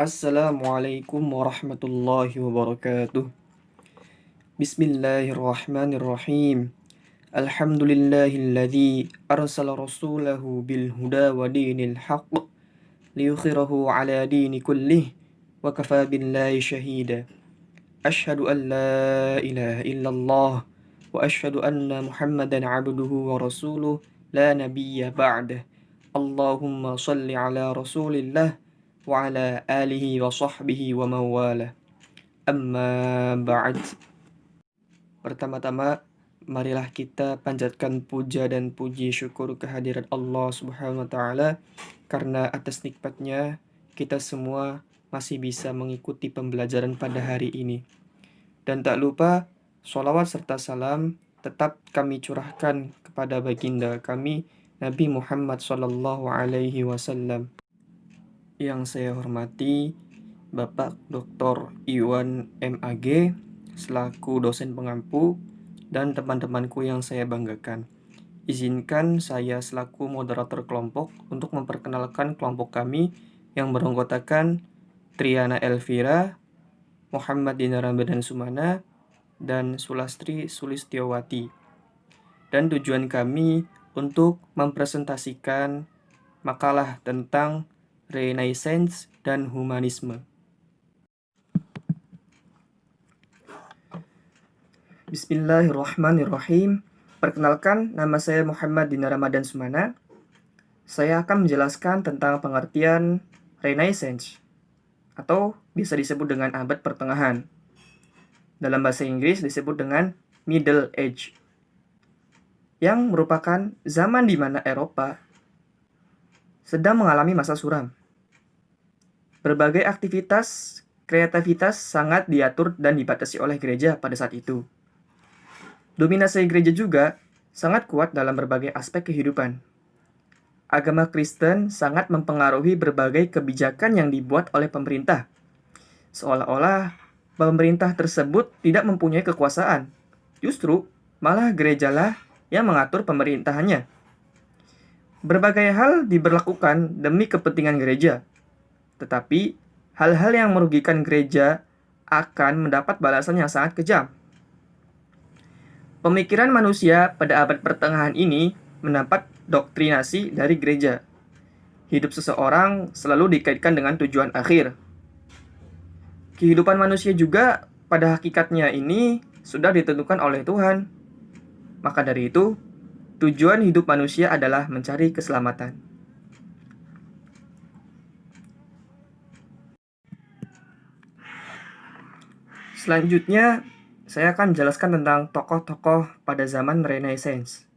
Assalamualaikum warahmatullahi wabarakatuh. Bismillahirrahmanirrahim. Alhamdulillahilladzi arsala rasulahu bil huda wa dinil haqq liyukhirahu ala dini kullih wa kafa billahi shahida. Ashhadu an la ilaha illallah wa ashhadu anna Muhammadan abduhu wa rasuluh la nabiyya ba'dah. Allahumma salli ala rasulillah wa ala alihi wa sahbihi wa mawalah. Amma ba'd. Pertama-tama, marilah kita panjatkan puja dan puji syukur kehadirat Allah Subhanahu wa taala karena atas nikmatnya kita semua masih bisa mengikuti pembelajaran pada hari ini. Dan tak lupa sholawat serta salam tetap kami curahkan kepada baginda kami Nabi Muhammad sallallahu alaihi wasallam. Yang saya hormati Bapak Dr. Iwan MAG selaku dosen pengampu dan teman-temanku yang saya banggakan. Izinkan saya selaku moderator kelompok untuk memperkenalkan kelompok kami yang beranggotakan Triana Elvira, Muhammad Dinar Ramadan Sumana, dan Sulastri Sulistiowati. Dan tujuan kami untuk mempresentasikan makalah tentang Renaissance dan humanisme. Bismillahirrahmanirrahim. Perkenalkan, nama saya Muhammad Dinar Ramadan Sumana. Saya akan menjelaskan tentang pengertian Renaissance atau bisa disebut dengan abad pertengahan. Dalam bahasa Inggris disebut dengan Middle Age, yang merupakan zaman di mana Eropa sedang mengalami masa suram. Berbagai aktivitas kreativitas sangat diatur dan dibatasi oleh gereja pada saat itu. Dominasi gereja juga sangat kuat dalam berbagai aspek kehidupan. Agama Kristen sangat mempengaruhi berbagai kebijakan yang dibuat oleh pemerintah. Seolah-olah pemerintah tersebut tidak mempunyai kekuasaan. Justru, malah gerejalah yang mengatur pemerintahannya. Berbagai hal diberlakukan demi kepentingan gereja. Tetapi, hal-hal yang merugikan gereja akan mendapat balasan yang sangat kejam. Pemikiran manusia pada abad pertengahan ini mendapat doktrinasi dari gereja. Hidup seseorang selalu dikaitkan dengan tujuan akhir. Kehidupan manusia juga pada hakikatnya ini sudah ditentukan oleh Tuhan. Maka dari itu, tujuan hidup manusia adalah mencari keselamatan. Selanjutnya, saya akan menjelaskan tentang tokoh-tokoh pada zaman Renaissance.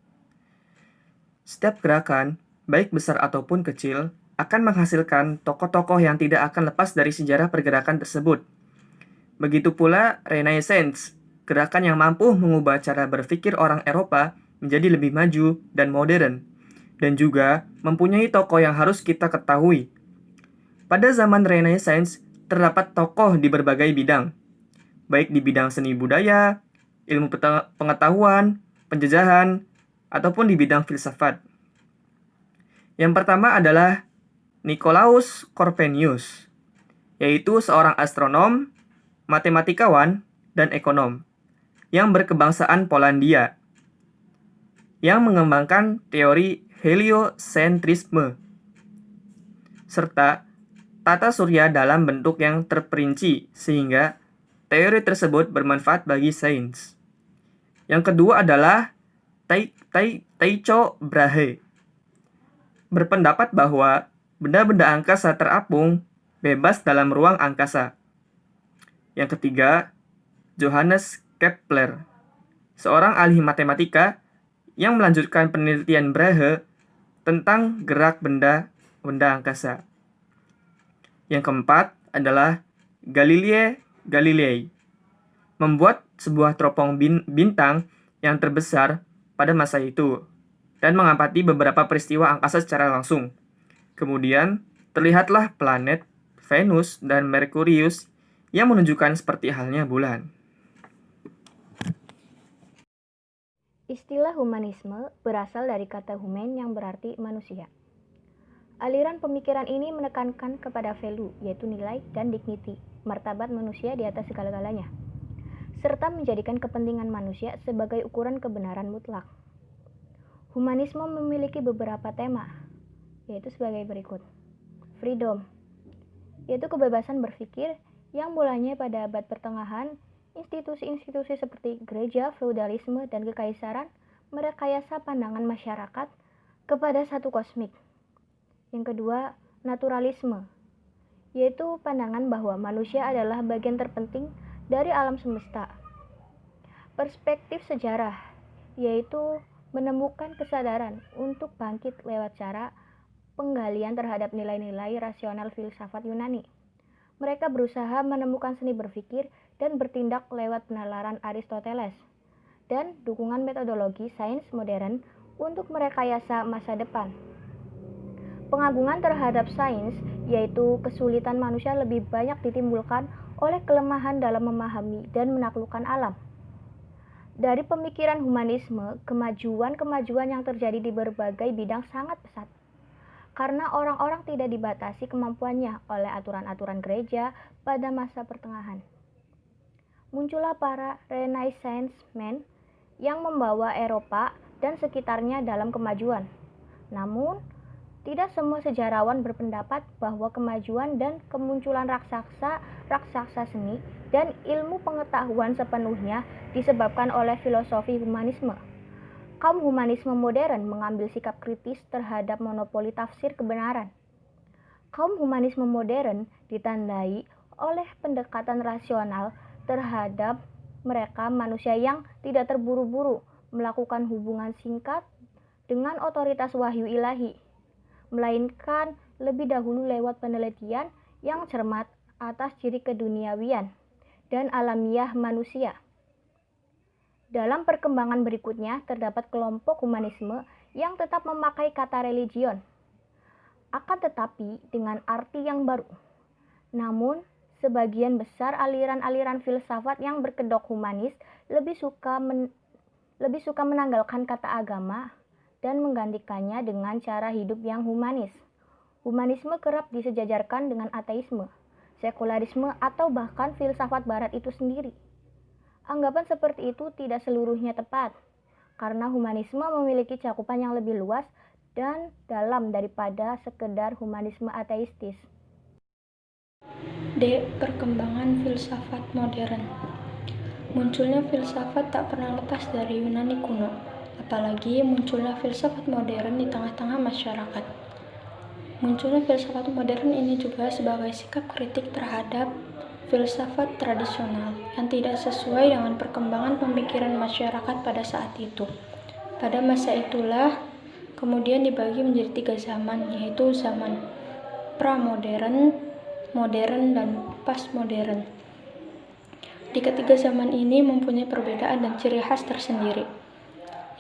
Setiap gerakan, baik besar ataupun kecil, akan menghasilkan tokoh-tokoh yang tidak akan lepas dari sejarah pergerakan tersebut. Begitu pula Renaissance, gerakan yang mampu mengubah cara berpikir orang Eropa menjadi lebih maju dan modern, dan juga mempunyai tokoh yang harus kita ketahui. Pada zaman Renaissance, terdapat tokoh di berbagai bidang, baik di bidang seni budaya, ilmu pengetahuan, penjajahan, ataupun di bidang filsafat. Yang pertama adalah Nicolaus Copernicus, yaitu seorang astronom, matematikawan, dan ekonom yang berkebangsaan Polandia, yang mengembangkan teori heliocentrisme, serta tata surya dalam bentuk yang terperinci sehingga teori tersebut bermanfaat bagi sains. Yang kedua adalah Tycho Brahe, berpendapat bahwa benda-benda angkasa terapung bebas dalam ruang angkasa. Yang ketiga, Johannes Kepler, seorang ahli matematika yang melanjutkan penelitian Brahe tentang gerak benda angkasa. Yang keempat adalah Galileo Galilei, membuat sebuah teropong bintang yang terbesar pada masa itu dan mengamati beberapa peristiwa angkasa secara langsung. Kemudian, terlihatlah planet, Venus, dan Merkurius yang menunjukkan seperti halnya bulan. Istilah humanisme berasal dari kata human yang berarti manusia. Aliran pemikiran ini menekankan kepada value, yaitu nilai dan dignity, martabat manusia di atas segala-galanya, serta menjadikan kepentingan manusia sebagai ukuran kebenaran mutlak. Humanisme memiliki beberapa tema, yaitu sebagai berikut. Freedom, yaitu kebebasan berpikir yang mulanya pada abad pertengahan, institusi-institusi seperti gereja, feudalisme, dan kekaisaran merekayasa pandangan masyarakat kepada satu kosmik. Yang kedua, naturalisme, yaitu pandangan bahwa manusia adalah bagian terpenting dari alam semesta. Perspektif sejarah, yaitu menemukan kesadaran untuk bangkit lewat cara penggalian terhadap nilai-nilai rasional filsafat Yunani. Mereka berusaha menemukan seni berpikir dan bertindak lewat penalaran Aristoteles dan dukungan metodologi sains modern untuk merekayasa masa depan. Pengagungan terhadap sains, yaitu kesulitan manusia lebih banyak ditimbulkan oleh kelemahan dalam memahami dan menaklukkan alam. Dari pemikiran humanisme, kemajuan-kemajuan yang terjadi di berbagai bidang sangat pesat. Karena orang-orang tidak dibatasi kemampuannya oleh aturan-aturan gereja pada masa pertengahan. Muncullah para Renaissance men yang membawa Eropa dan sekitarnya dalam kemajuan. Namun, tidak semua sejarawan berpendapat bahwa kemajuan dan kemunculan raksasa seni dan ilmu pengetahuan sepenuhnya disebabkan oleh filosofi humanisme. Kaum humanisme modern mengambil sikap kritis terhadap monopoli tafsir kebenaran. Kaum humanisme modern ditandai oleh pendekatan rasional terhadap mereka manusia yang tidak terburu-buru melakukan hubungan singkat dengan otoritas wahyu ilahi, melainkan lebih dahulu lewat penelitian yang cermat atas ciri keduniawian dan alamiah manusia. Dalam perkembangan berikutnya terdapat kelompok humanisme yang tetap memakai kata religion, akan tetapi dengan arti yang baru. Namun, sebagian besar aliran-aliran filsafat yang berkedok humanis lebih suka menanggalkan kata agama dan menggantikannya dengan cara hidup yang humanis. Humanisme kerap disejajarkan dengan ateisme, sekularisme, atau bahkan filsafat barat itu sendiri. Anggapan seperti itu tidak seluruhnya tepat, karena humanisme memiliki cakupan yang lebih luas dan dalam daripada sekedar humanisme ateistis. D. Perkembangan filsafat modern. Munculnya filsafat tak pernah lepas dari Yunani kuno, apalagi munculnya filsafat modern di tengah-tengah masyarakat. Munculnya filsafat modern ini juga sebagai sikap kritik terhadap filsafat tradisional yang tidak sesuai dengan perkembangan pemikiran masyarakat pada saat itu. Pada masa itulah kemudian dibagi menjadi 3 zaman, yaitu zaman pramodern, modern, dan postmodern. Di ketiga zaman ini mempunyai perbedaan dan ciri khas tersendiri.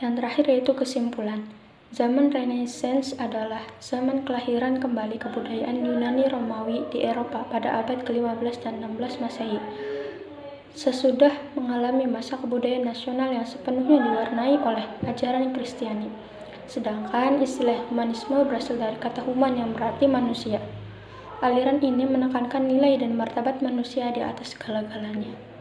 Yang terakhir yaitu kesimpulan. Zaman Renaissance adalah zaman kelahiran kembali kebudayaan Yunani Romawi di Eropa pada abad ke-15 dan 16 Masehi. Sesudah mengalami masa kebudayaan nasional yang sepenuhnya diwarnai oleh ajaran Kristiani. Sedangkan istilah humanisme berasal dari kata human yang berarti manusia. Aliran ini menekankan nilai dan martabat manusia di atas segala-galanya.